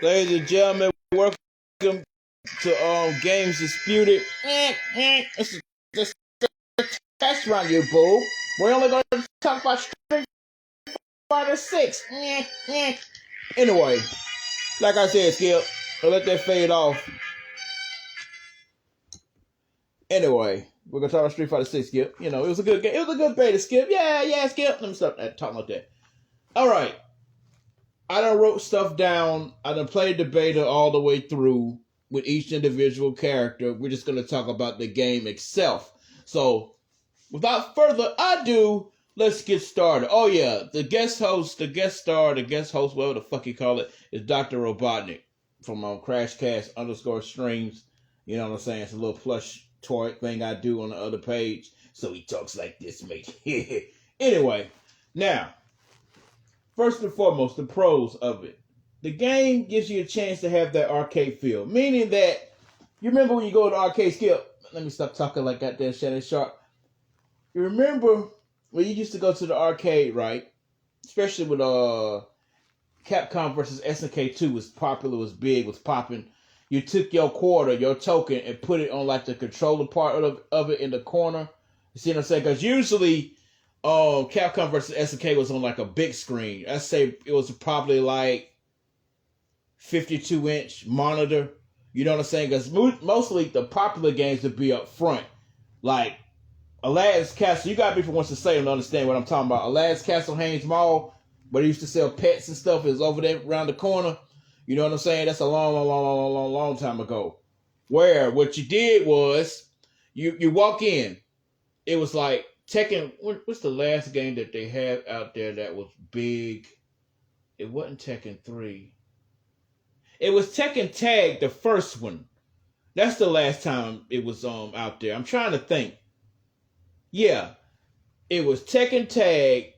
Ladies and gentlemen, welcome to Games Disputed. It's a test run, you boo. We're only going to talk about Street Fighter 6. Anyway, like I said, Skip, I'll let that fade off. Anyway, we're going to talk about Street Fighter 6, Skip. You know, it was a good game. It was a good beta, Skip. Yeah, Skip. Let me stop talking like that. All right. I done wrote stuff down. I done played the beta all the way through with each individual character. We're just going to talk about the game itself. So, without further ado, let's get started. Oh yeah, the guest host, whatever the fuck you call it, is Dr. Robotnik from CrashCast_streams. You know what I'm saying? It's a little plush toy thing I do on the other page. So he talks like this, mate. Anyway, now, first and foremost, the pros of it. The game gives you a chance to have that arcade feel. Meaning that, you remember when you go to the arcade, Skip? Let me stop talking like that there, Shannon Sharp. You remember when you used to go to the arcade, right? Especially with Capcom versus SNK 2 was popular, was big, was popping. You took your quarter, your token, and put it on like the controller part of it in the corner. You see what I'm saying? Because usually Capcom versus SNK was on like a big screen. I'd say it was probably like 52-inch monitor. You know what I'm saying? Because mostly the popular games would be up front. Like Aladdin's Castle. You got me for once to say and understand what I'm talking about. Aladdin's Castle, Haynes Mall, where they used to sell pets and stuff, is over there around the corner. You know what I'm saying? That's a long time ago. Where what you did was you walk in. It was like Tekken. What's the last game that they had out there that was big? It wasn't Tekken 3. It was Tekken Tag, the first one. That's the last time it was out there. I'm trying to think. Yeah, it was Tekken Tag.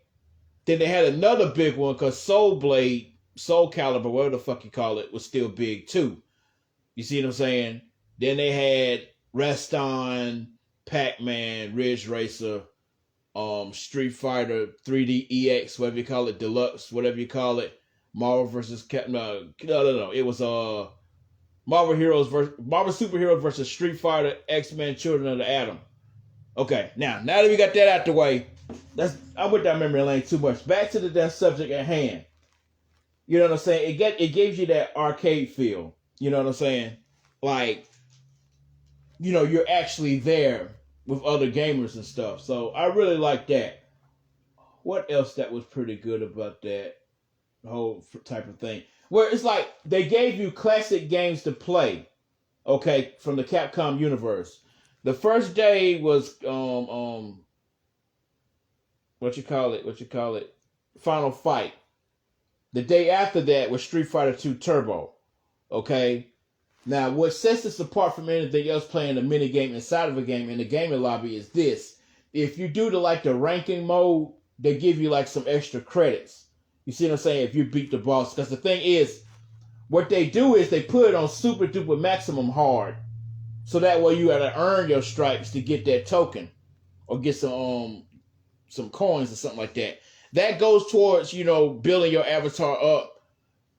Then they had another big one because Soul Blade, Soul Calibur, whatever the fuck you call it, was still big too. You see what I'm saying? Then they had Reston, Pac-Man, Ridge Racer, Street Fighter 3D EX, whatever you call it, Deluxe, whatever you call it, Marvel versus No. It was Marvel Superheroes versus Street Fighter X-Men Children of the Atom. Okay, now that we got that out the way, I went down memory lane too much. Back to the subject at hand. You know what I'm saying? It gives you that arcade feel. You know what I'm saying? Like, you know, you're actually there with other gamers and stuff. So I really like that. What else that was pretty good about that whole type of thing? Where it's like they gave you classic games to play, okay, from the Capcom universe. The first day was what you call it? Final Fight. The day after that was Street Fighter 2 Turbo. Okay? Now, what sets this apart from anything else playing a mini game inside of a game in the gaming lobby is this. If you do the ranking mode, they give you like some extra credits. You see what I'm saying? If you beat the boss. Because the thing is, what they do is they put it on super duper maximum hard. So that way you gotta earn your stripes to get that token. Or get some coins or something like that. That goes towards, you know, building your avatar up.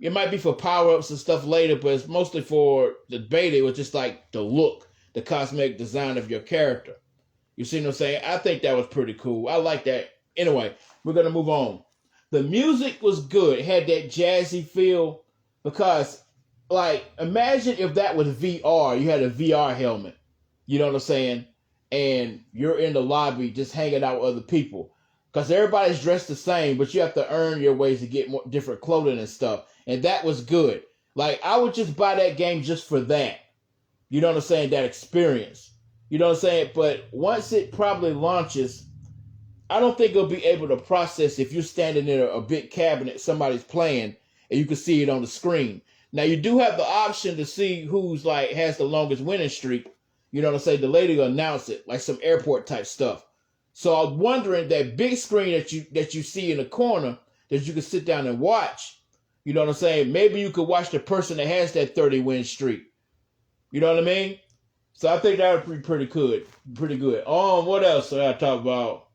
It might be for power-ups and stuff later, but it's mostly for the beta. It was just like the look, the cosmetic design of your character. You see what I'm saying? I think that was pretty cool. I like that. Anyway, we're going to move on. The music was good. It had that jazzy feel because, like, imagine if that was VR. You had a VR helmet. You know what I'm saying? And you're in the lobby just hanging out with other people. Because everybody's dressed the same, but you have to earn your ways to get more different clothing and stuff. And that was good. Like, I would just buy that game just for that. You know what I'm saying? That experience. You know what I'm saying? But once it probably launches, I don't think it'll be able to process if you're standing in a big cabinet, somebody's playing, and you can see it on the screen. Now, you do have the option to see who's, like, has the longest winning streak. You know what I'm saying? The lady will announce it, like some airport type stuff. So I'm wondering that big screen that you see in the corner that you can sit down and watch. You know what I'm saying? Maybe you could watch the person that has that 30-win streak. You know what I mean? So I think that would be pretty good. Pretty good. What else did I talk about?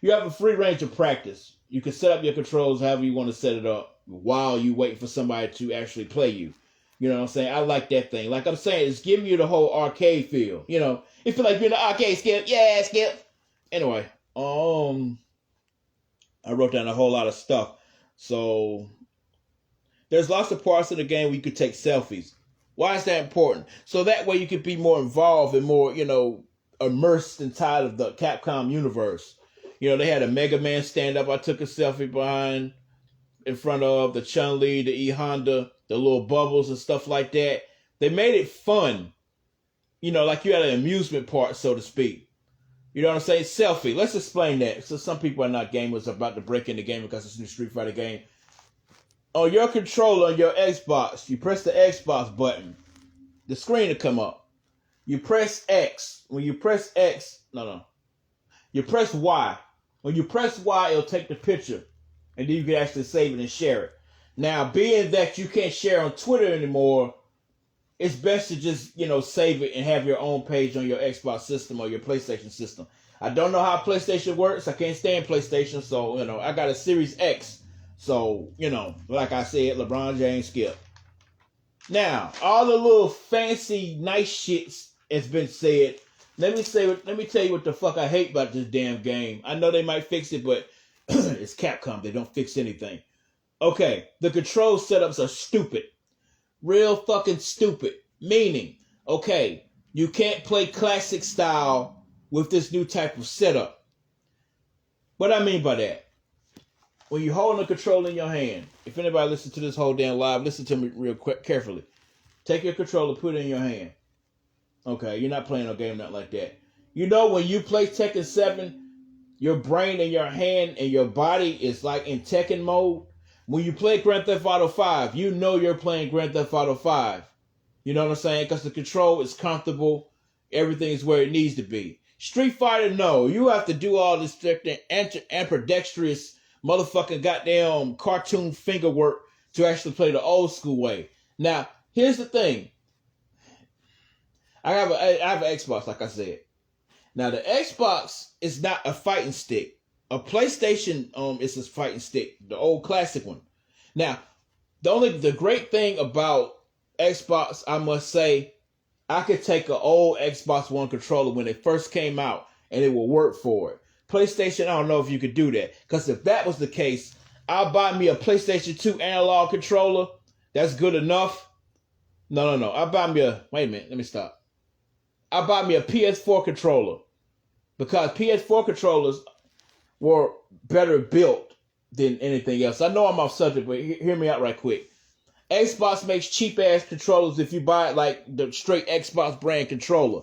You have a free range of practice. You can set up your controls however you want to set it up. while you wait for somebody to actually play you. You know what I'm saying? I like that thing. Like I'm saying, it's giving you the whole arcade feel. You know, it feel like you're in the arcade, Skip. Yeah, Skip. Anyway, I wrote down a whole lot of stuff. So there's lots of parts of the game where you could take selfies. Why is that important? So that way you could be more involved and more, immersed inside of the Capcom universe. They had a Mega Man stand up I took a selfie behind, in front of the Chun-Li, the E Honda, the little bubbles and stuff like that. They made it fun. Like you had an amusement park, so to speak. You know what I'm saying? Selfie. Let's explain that. So some people are not gamers about to break in the game because it's a new Street Fighter game. On your controller on your Xbox, you press the Xbox button. The screen will come up. You press X. When you press X, you press Y. When you press Y, it'll take the picture. And then you can actually save it and share it. Now, being that you can't share on Twitter anymore, it's best to just, save it and have your own page on your Xbox system or your PlayStation system. I don't know how PlayStation works. I can't stand PlayStation, so, I got a Series X. So, like I said, LeBron James Skip. Now, all the little fancy, nice shits has been said. Let me tell you what the fuck I hate about this damn game. I know they might fix it, but it's Capcom. They don't fix anything. Okay, the control setups are stupid. Real fucking stupid. Meaning, okay, you can't play classic style with this new type of setup. What I mean by that? When you're holding the controller in your hand, if anybody listens to this whole damn live, listen to me real quick, carefully. Take your controller, put it in your hand. Okay, you're not playing no game, not like that. When you play Tekken 7, your brain and your hand and your body is like in Tekken mode. When you play Grand Theft Auto 5, you're playing Grand Theft Auto 5. You know what I'm saying? Because the control is comfortable. Everything's where it needs to be. Street Fighter, no. You have to do all this ambidextrous motherfucking goddamn cartoon finger work to actually play the old school way. Now, here's the thing. I have an Xbox, like I said. Now, the Xbox is not a fighting stick. A PlayStation is a fighting stick, the old classic one. Now, the great thing about Xbox, I must say, I could take an old Xbox One controller when it first came out, and it will work for it. PlayStation, I don't know if you could do that. Because if that was the case, I'll buy me a PlayStation 2 analog controller. That's good enough. No. I'll buy me wait a minute, let me stop. I'll buy me a PS4 controller. Because PS4 controllers were better built than anything else. I know I'm off subject, but hear me out right quick. Xbox makes cheap-ass controllers if you buy it like the straight Xbox brand controller.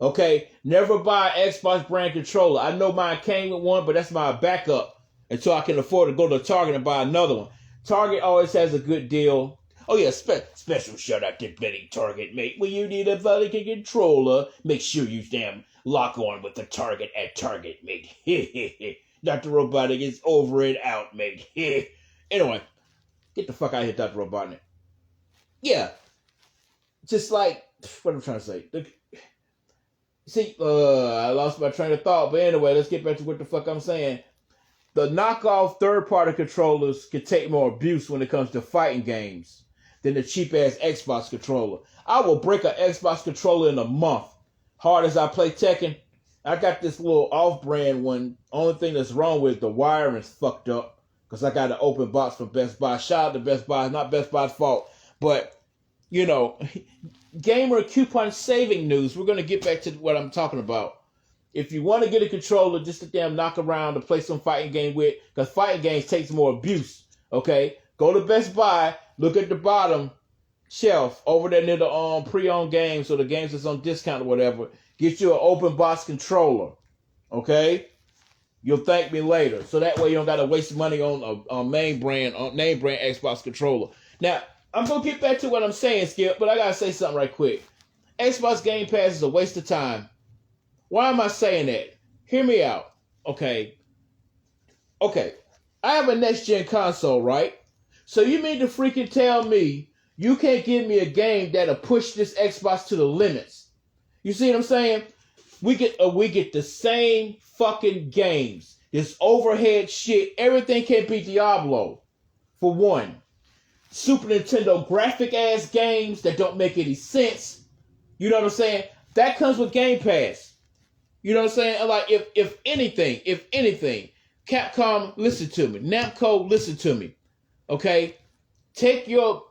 Okay? Never buy an Xbox brand controller. I know mine came with one, but that's my backup until I can afford to go to Target and buy another one. Target always has a good deal. Oh, yeah, special shout out to Betty Target, mate. When you need a Valiant controller, make sure you damn lock on with the Target at Target, mate. Dr. Robotnik is over and out, mate. Anyway, get the fuck out of here, Dr. Robotnik. Yeah. Just like, what I'm trying to say. See, I lost my train of thought, but anyway, let's get back to what the fuck I'm saying. The knockoff third-party controllers can take more abuse when it comes to fighting games than the cheap-ass Xbox controller. I will break an Xbox controller in a month. Hard as I play Tekken, I got this little off-brand one. Only thing that's wrong with it, the wiring's fucked up because I got an open box from Best Buy. Shout out to Best Buy. It's not Best Buy's fault. But, gamer coupon saving news. We're going to get back to what I'm talking about. If you want to get a controller just to damn knock around to play some fighting game with, because fighting games takes more abuse, okay? Go to Best Buy, look at the bottom shelf over there near the pre-owned games or the games that's on discount or whatever. Get you an open box controller, okay? You'll thank me later. So that way you don't got to waste money on a name brand Xbox controller. Now, I'm going to get back to what I'm saying, Skip, but I got to say something right quick. Xbox Game Pass is a waste of time. Why am I saying that? Hear me out. Okay. I have a next-gen console, right? So you mean to freaking tell me you can't give me a game that'll push this Xbox to the limits? You see what I'm saying? We get the same fucking games. This overhead shit. Everything can't beat Diablo. for one. Super Nintendo graphic ass games that don't make any sense. You know what I'm saying? That comes with Game Pass. You know what I'm saying? Like if anything, Capcom, listen to me. Namco, listen to me. Okay? Take your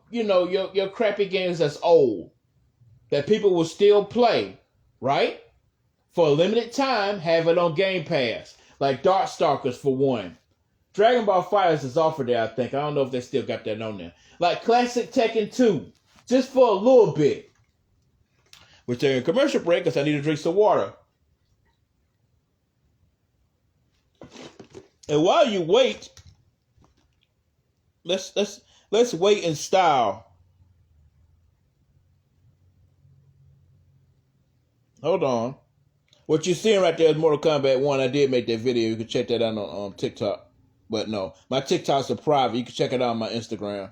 crappy games that's old, that people will still play, right? For a limited time, have it on Game Pass. Like Darkstalkers for one. Dragon Ball FighterZ is offered there, I think. I don't know if they still got that on there. Like Classic Tekken 2, just for a little bit. We're taking a commercial break because I need to drink some water. And while you wait, let's wait in style. Hold on. What you're seeing right there is Mortal Kombat 1. I did make that video. You can check that out on TikTok. But no, my TikToks are private. You can check it out on my Instagram.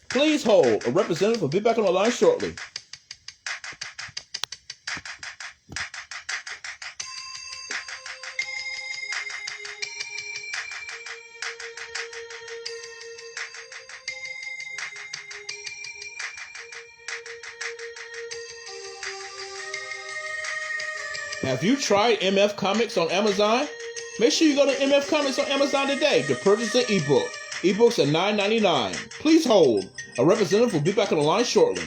Please hold. A representative will be back on the line shortly. Have you tried MF Comics on Amazon? Make sure you go to MF Comics on Amazon today to purchase an ebook. Ebooks are $9.99. Please hold. A representative will be back on the line shortly.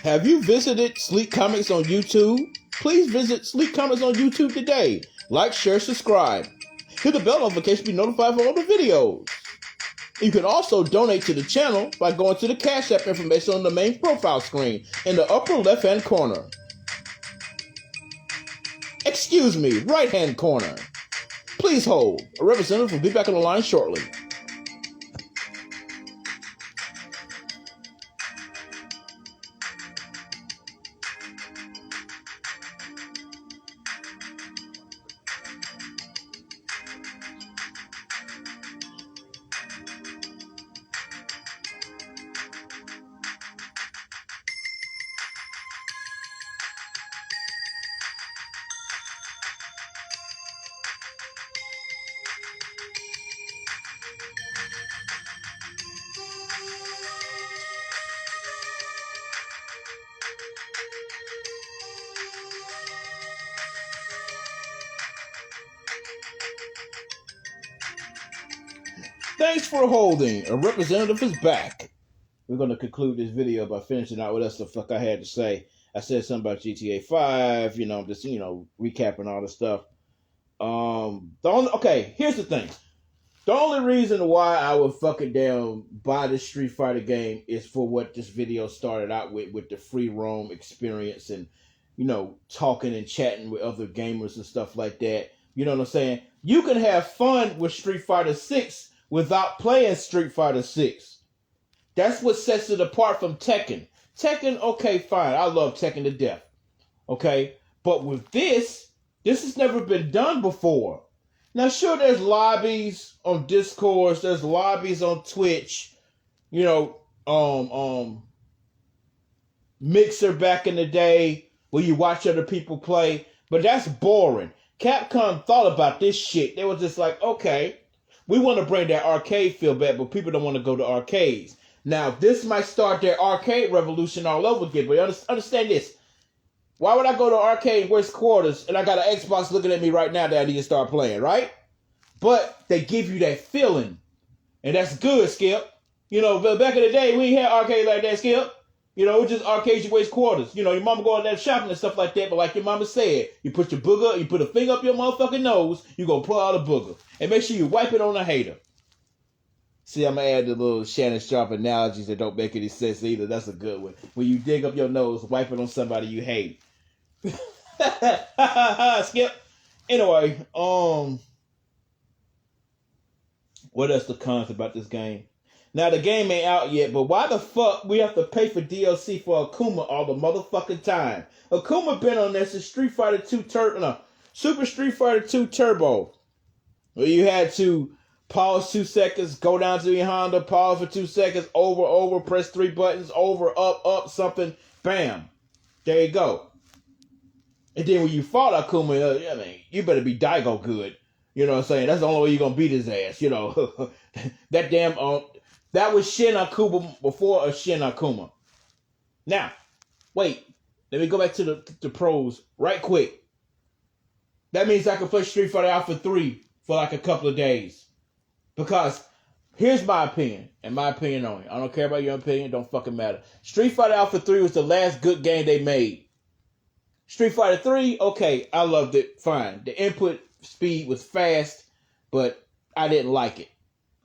Have you visited Sleek Comics on YouTube? Please visit Sleek Comics on YouTube today. Like, share, subscribe. Hit the bell notification to be notified for all the videos. You can also donate to the channel by going to the Cash App information on the main profile screen in the upper left-hand corner. Excuse me, right-hand corner. Please hold. A representative will be back on the line shortly. Thanks for holding. A representative is back. We're going to conclude this video by finishing out what else the fuck I had to say. I said something about GTA 5, just, recapping all the stuff. Here's the thing. The only reason why I would fucking down buy this Street Fighter game is for what this video started out with the free roam experience and, talking and chatting with other gamers and stuff like that. You know what I'm saying? You can have fun with Street Fighter 6 without playing Street Fighter 6. That's what sets it apart from Tekken. Tekken, okay, fine. I love Tekken to death. Okay? But with this has never been done before. Now, sure, there's lobbies on Discord, there's lobbies on Twitch, Mixer back in the day where you watch other people play, but that's boring. Capcom thought about this shit. They were just like, okay, we want to bring that arcade feel back, but people don't want to go to arcades. Now, this might start their arcade revolution all over again, but understand this. Why would I go to arcade West Quarters and I got an Xbox looking at me right now that I need to start playing, right? But they give you that feeling. And that's good, Skip. You know, but back in the day, we ain't had arcade like that, Skip. You know, it was just arcades you waste quarters. You know, your mama go out there shopping and stuff like that, but like your mama said, you put your booger, you put a finger up your motherfucking nose, you gonna pull out a booger. And make sure you wipe it on a hater. See, I'm gonna add the little Shannon Sharp analogies that don't make any sense either. That's a good one. When you dig up your nose, wipe it on somebody you hate. Skip. Anyway, what else the cons about this game? Now, the game ain't out yet, but why the fuck we have to pay for DLC for Akuma all the motherfucking time? Akuma been on there since Super Street Fighter 2 Turbo. Where you had to pause 2 seconds, go down to your Honda, pause for 2 seconds, over, press 3 buttons, over, up, something, bam. There you go. And then when you fought Akuma, I mean, you better be Daigo good. You know what I'm saying? That's the only way you're going to beat his ass, you know. That damn... that was Shin Akuma before a Shin Akuma. Now, wait. Let me go back to the pros right quick. That means I can play Street Fighter Alpha 3 for like a couple of days. Because here's my opinion, and my opinion only. I don't care about your opinion. Don't fucking matter. Street Fighter Alpha 3 was the last good game they made. Street Fighter 3, okay, I loved it. Fine. The input speed was fast, but I didn't like it.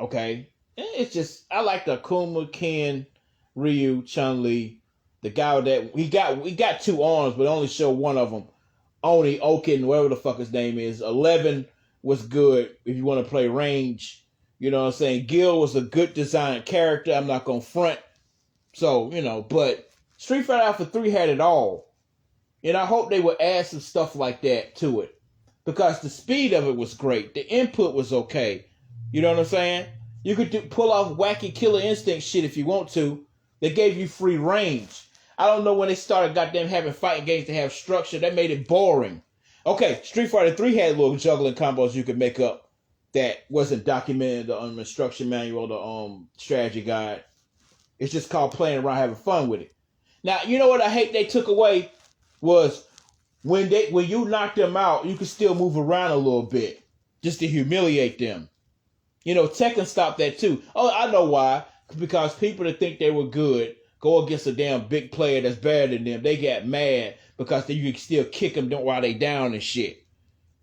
Okay? It's just, I like the Akuma, Ken, Ryu, Chun-Li. The guy that, we got 2 arms, but only show one of them. Oni, Oken, whatever the fuck his name is. 11 was good if you want to play range. You know what I'm saying? Gil was a good designed character. I'm not going to front. So, you know, but Street Fighter Alpha 3 had it all. And I hope they would add some stuff like that to it. Because the speed of it was great. The input was okay. You know what I'm saying? You could pull off wacky Killer Instinct shit if you want to. They gave you free range. I don't know when they started goddamn having fighting games to have structure. That made it boring. Okay, Street Fighter 3 had little juggling combos you could make up that wasn't documented in the instruction manual, the strategy guide. It's just called playing around, having fun with it. Now, you know what I hate they took away was when you knocked them out, you could still move around a little bit just to humiliate them. You know, Tekken stopped that too. Oh, I know why. Because people that think they were good go against a damn big player that's better than them. They got mad because you can still kick them while they down and shit.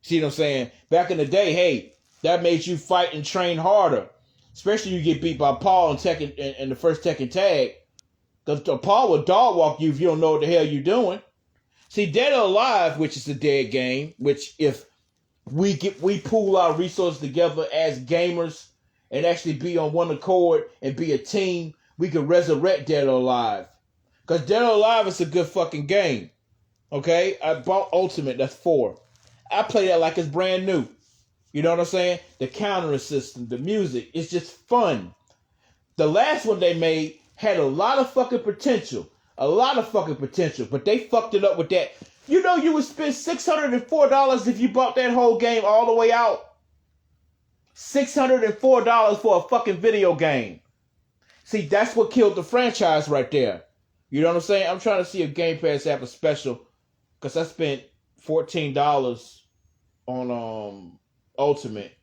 See what I'm saying? Back in the day, hey, that made you fight and train harder. Especially you get beat by Paul in Tekken in the first Tekken tag. Because Paul will dog walk you if you don't know what the hell you're doing. See, Dead or Alive, which is a dead game, which if we pool our resources together as gamers and actually be on one accord and be a team, we can resurrect Dead or Alive. Because Dead or Alive is a good fucking game. Okay? I bought Ultimate, that's 4. I play that like it's brand new. You know what I'm saying? The countering system, the music, it's just fun. The last one they made had a lot of fucking potential. But they fucked it up with that. You know you would spend $604 if you bought that whole game all the way out. $604 for a fucking video game. See, that's what killed the franchise right there. You know what I'm saying? I'm trying to see if Game Pass have a special. Because I spent $14 on Ultimate.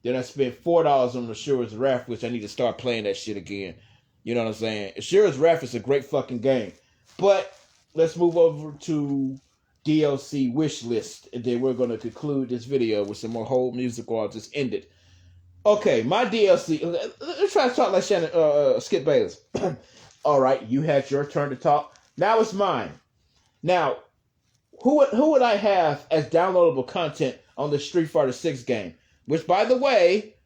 Then I spent $4 on Asura's Wrath, which I need to start playing that shit again. You know what I'm saying? Asura's Wrath is a great fucking game. But let's move over to DLC wish list. And then we're going to conclude this video with some more whole music while I just end it. Okay, my DLC. Let's try to talk like Skip Bayless. All right, you had your turn to talk. Now it's mine. Now, who would I have as downloadable content on the Street Fighter 6 game? Which, by the way,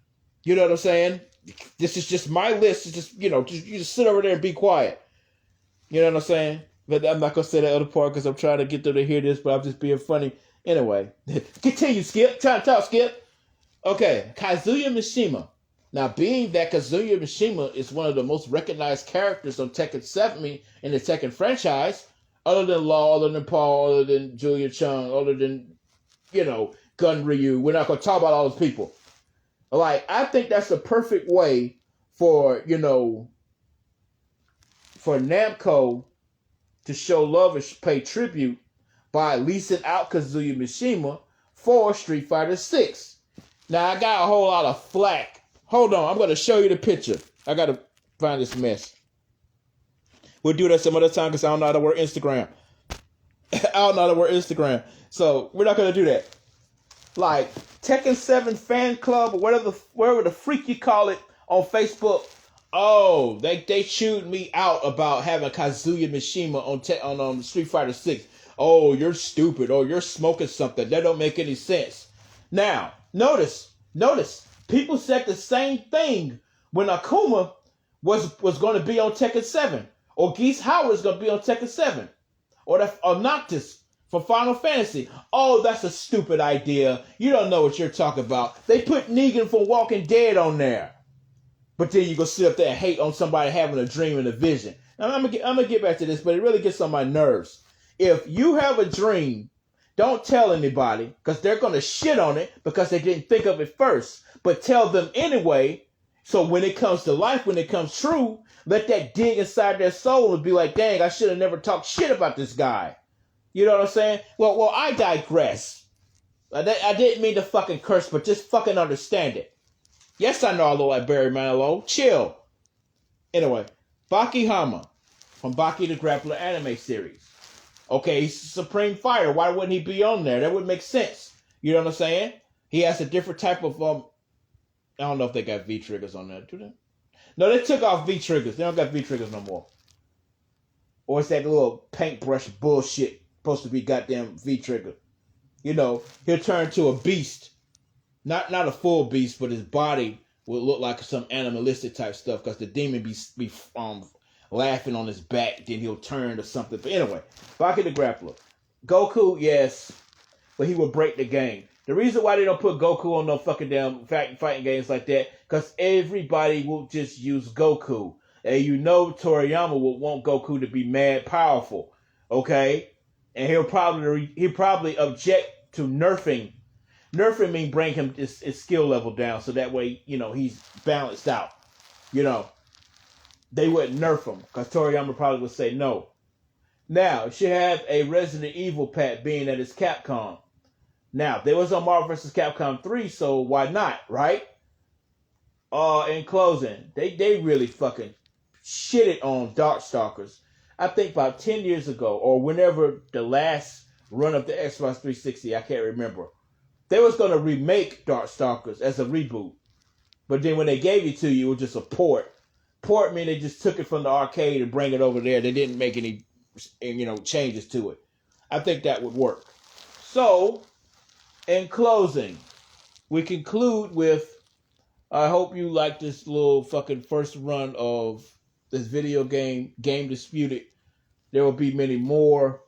you know what I'm saying? This is just my list. It's just, you just sit over there and be quiet. You know what I'm saying? But I'm not going to say the other part because I'm trying to get them to hear this, but I'm just being funny. Anyway, continue, Skip. Try to talk, Skip. Okay, Kazuya Mishima. Now, being that Kazuya Mishima is one of the most recognized characters on Tekken 7 in the Tekken franchise, other than Law, other than Paul, other than Julia Chung, other than, Gun Ryu. We're not going to talk about all those people. Like, I think that's the perfect way for, for Namco to show love and pay tribute by leasing out Kazuya Mishima for Street Fighter 6. Now, I got a whole lot of flack. Hold on, I'm going to show you the picture. I got to find this mess. We'll do that some other time because I don't know how to work Instagram. I don't know how to work Instagram. So we're not going to do that. Like Tekken 7 fan club or whatever the freak you call it on Facebook. Oh, they chewed me out about having Kazuya Mishima on Street Fighter 6. Oh, you're stupid. Oh, you're smoking something. That don't make any sense. Now, notice, people said the same thing when Akuma was going to be on Tekken 7. Or Geese Howard is going to be on Tekken 7. Or Noctis from Final Fantasy. Oh, that's a stupid idea. You don't know what you're talking about. They put Negan from Walking Dead on there. But then you go sit up there and hate on somebody having a dream and a vision. Now, I'm gonna get back to this, but it really gets on my nerves. If you have a dream, don't tell anybody because they're going to shit on it because they didn't think of it first. But tell them anyway. So when it comes to life, when it comes true, let that dig inside their soul and be like, dang, I should have never talked shit about this guy. You know what I'm saying? Well, I digress. I didn't mean to fucking curse, but just fucking understand it. Yes, I know I look like Barry Manilow. Chill. Anyway, Baki Hama from Baki the Grappler anime series. Okay, he's Supreme Fighter. Why wouldn't he be on there? That would make sense. You know what I'm saying? He has a different type of I don't know if they got V triggers on there. Do they? No, they took off V triggers. They don't got V triggers no more. Or it's that little paintbrush bullshit supposed to be goddamn V trigger. You know, he'll turn to a beast. Not a full beast, but his body will look like some animalistic type stuff because the demon be laughing on his back, then he'll turn to something. But anyway, Baki the Grappler. Goku, yes, but he will break the game. The reason why they don't put Goku on no fucking damn fighting games like that, because everybody will just use Goku. And you know Toriyama will want Goku to be mad powerful, okay? And he'll probably object to nerfing. Nerfing means bring him his skill level down so that way, you know, he's balanced out. You know, they wouldn't nerf him because Toriyama probably would say no. Now, it should have a Resident Evil pack being that it's Capcom. Now, there was on Marvel vs. Capcom 3, so why not, right? In closing, they really fucking shitted on Darkstalkers. I think about 10 years ago, or whenever the last run of the Xbox 360, I can't remember. They was going to remake Darkstalkers as a reboot. But then when they gave it to you, it was just a port. Port mean they just took it from the arcade and bring it over there. They didn't make any, changes to it. I think that would work. So, in closing, we conclude with, I hope you like this little fucking first run of this video game, Game Disputed. There will be many more.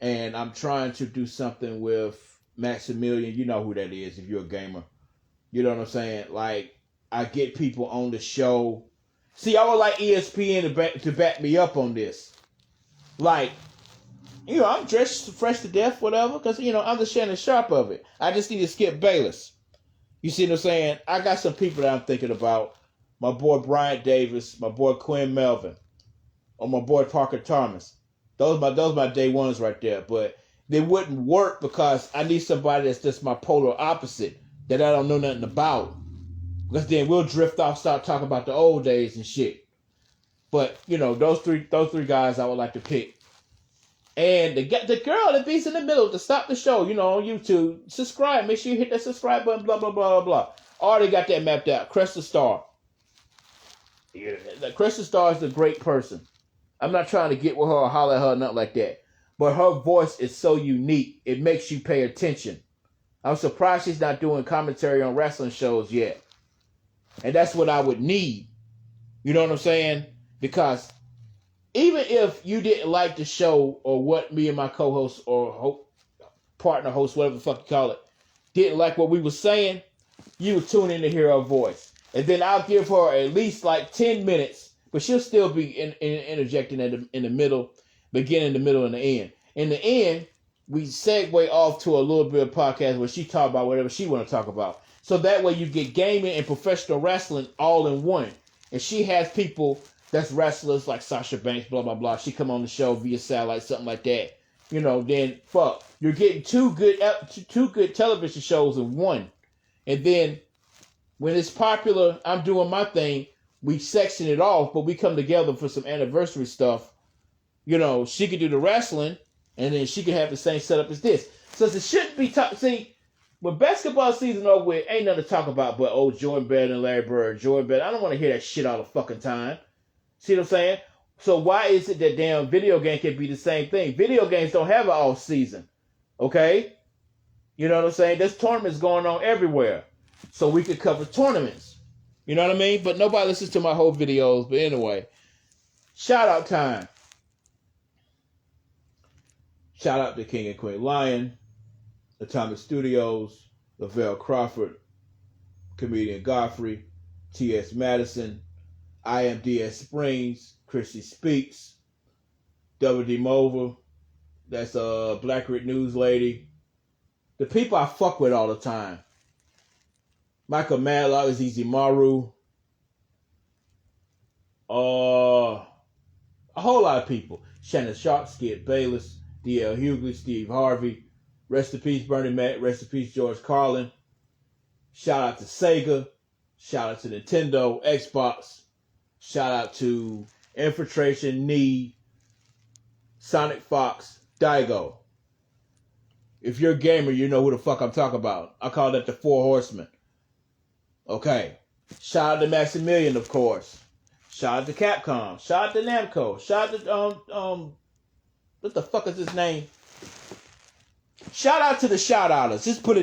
And I'm trying to do something with Maximilian. You know who that is if you're a gamer. You know what I'm saying? Like, I get people on the show. See, I would like ESPN to back me up on this. Like, I'm dressed fresh to death, whatever, because, I'm the Shannon Sharp of it. I just need to skip Bayless. You see what I'm saying? I got some people that I'm thinking about. My boy Brian Davis, my boy Quinn Melvin, or my boy Parker Thomas. Those my day ones right there. But they wouldn't work because I need somebody that's just my polar opposite that I don't know nothing about. Because then we'll drift off, start talking about the old days and shit. But, those three guys I would like to pick. And the girl that beats in the middle to stop the show, on YouTube, subscribe. Make sure you hit that subscribe button, blah, blah, blah, blah, blah. Already got that mapped out. Cresta Star. Yeah, Cresta Star is a great person. I'm not trying to get with her or holler at her or nothing like that. But her voice is so unique, it makes you pay attention. I'm surprised she's not doing commentary on wrestling shows yet. And that's what I would need. You know what I'm saying? Because even if you didn't like the show or what me and my co-host or partner host, whatever the fuck you call it, didn't like what we were saying, you would tune in to hear her voice. And then I'll give her at least like 10 minutes, but she'll still be interjecting in the middle, beginning, the middle, and the end. In the end, we segue off to a little bit of podcast where she talk about whatever she want to talk about. So that way you get gaming and professional wrestling all in one. And she has people that's wrestlers like Sasha Banks, blah, blah, blah. She come on the show via satellite, something like that. Then fuck. You're getting two good television shows in one. And then when it's popular, I'm doing my thing. we section it off, but we come together for some anniversary stuff. You know, she could do the wrestling, and then she could have the same setup as this. So it shouldn't be see, when basketball season over with, ain't nothing to talk about but Jordan Bell and Larry Bird. Jordan Bell, I don't want to hear that shit all the fucking time. See what I'm saying? So why is it that damn video game can be the same thing? Video games don't have an off season. Okay? You know what I'm saying? There's tournaments going on everywhere. So we could cover tournaments. You know what I mean? But nobody listens to my whole videos. But anyway, shout out time. Shout out to King and Queen Lion, Atomic Studios, Lavelle Crawford, Comedian Godfrey, T.S. Madison, IMDS Springs, Chrissy Speaks, W.D. Mover, that's a Black Rit News Lady. The people I fuck with all the time. Michael Madlock, Azizi Maru. A whole lot of people. Shannon Sharp, Skid Bayless, D.L. Hughley, Steve Harvey. Rest in peace, Bernie Mac. Rest in peace, George Carlin. Shout out to Sega. Shout out to Nintendo, Xbox. Shout out to Infiltration, Need, Sonic Fox, Daigo. If you're a gamer, you know who the fuck I'm talking about. I call that the Four Horsemen. Okay. Shout out to Maximilian, of course. Shout out to Capcom. Shout out to Namco. Shout out to what the fuck is his name? Shout out to the shout outers. Just put it